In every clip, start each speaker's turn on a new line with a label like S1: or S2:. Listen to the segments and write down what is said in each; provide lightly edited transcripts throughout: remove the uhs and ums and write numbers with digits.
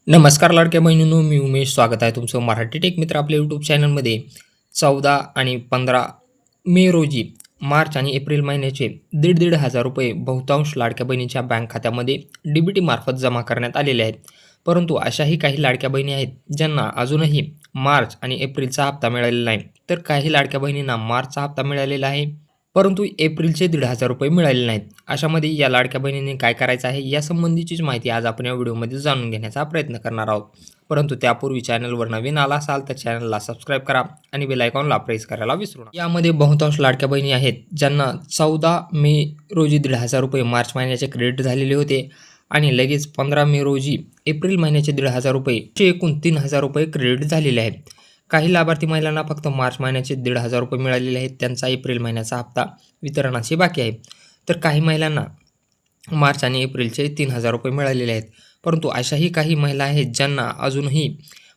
S1: नमस्कार लाडक्या बहिणींनो, मी उमेश. स्वागत आहे तुमचं मराठी टेक मित्र आपल्या यूट्यूब चॅनलमध्ये. 14 आणि 15 मे रोजी मार्च आणि एप्रिल महिन्याचे दीड हजार रुपये बहुतांश लाडक्या बहिणीच्या बँक खात्यामध्ये डी मार्फत जमा करण्यात आलेले आहेत. परंतु अशाही काही लाडक्या बहिणी आहेत ज्यांना अजूनही मार्च आणि एप्रिलचा हप्ता मिळालेला नाही. तर काही लाडक्या बहिणींना मार्चचा हप्ता मिळालेला आहे, परंतु एप्रिलचे 1,500 रुपये मिळालेले नाहीत. अशामध्ये या लाडक्या बहिणींनी काय करायचं आहे यासंबंधीचीच माहिती आज आपण या व्हिडिओमध्ये जाणून घेण्याचा प्रयत्न करणार आहोत. परंतु त्यापूर्वी चॅनलवर नवीन आला असाल तर चॅनलला सबस्क्राईब करा आणि बेल आयकॉनला प्रेस करायला विसरू नका. यामध्ये बहुतांश लाडक्या बहिणी आहेत ज्यांना 14 मे रोजी 1,500 रुपये मार्च महिन्याचे क्रेडिट झालेले होते आणि लगेच 15 मे रोजी एप्रिल महिन्याचे 1,500 रुपये एकूण 3,000 रुपये क्रेडिट झालेले आहेत. काही लाभार्थी महिलांना फक्त मार्च महिन्याचे 1,500 रुपये मिळालेले आहेत. त्यांचा एप्रिल महिन्याचा हप्ता वितरणाचे बाकी आहे. तर काही महिलांना मार्च आणि एप्रिलचे 3,000 रुपये मिळालेले आहेत. परंतु अशाही काही महिला आहेत ज्यांना अजूनही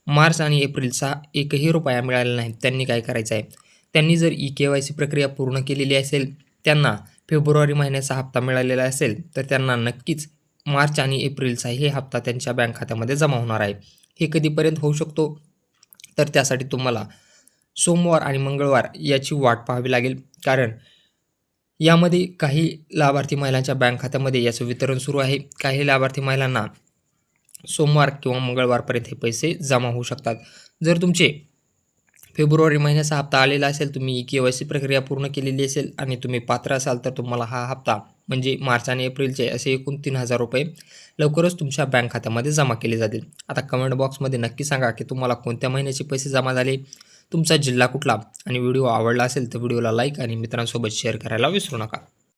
S1: मार्च आणि एप्रिलचा एकही रुपया मिळालेला नाही. त्यांनी काय करायचं आहे, त्यांनी जर KYC प्रक्रिया पूर्ण केलेली असेल, त्यांना फेब्रुवारी महिन्याचा हप्ता मिळालेला असेल, तर त्यांना नक्कीच मार्च आणि एप्रिलचाही हप्ता त्यांच्या बँक खात्यामध्ये जमा होणार आहे. हे कधीपर्यंत होऊ शकतो, तर त्यासाठी तुम्हाला सोमवार आणि मंगळवार याची वाट पाहावी लागेल. कारण यामध्ये काही लाभार्थी महिलांच्या बँक खात्यामध्ये याचं वितरण सुरू आहे. काही लाभार्थी महिलांना सोमवार किंवा मंगळवारपर्यंत हे पैसे जमा होऊ शकतात. जर तुमचे फेब्रुवारी महिन्याचा हप्ता आलेला असेल, तुम्ही KYC प्रक्रिया पूर्ण केलेली असेल आणि तुम्ही पात्र असाल, तर तुम्हाला हा हप्ता म्हणजे मार्च आणि एप्रिलचे असे एकूण 3,000 रुपये लवकरच तुमच्या बँक खात्यामध्ये जमा केले जातील. आता कमेंट बॉक्समध्ये नक्की सांगा की तुम्हाला कोणत्या महिन्याचे पैसे जमा झाले, तुमचा जिल्हा कुठला आणि व्हिडिओ आवडला असेल तर व्हिडिओला लाईक आणि मित्रांसोबत शेअर करायला विसरू नका.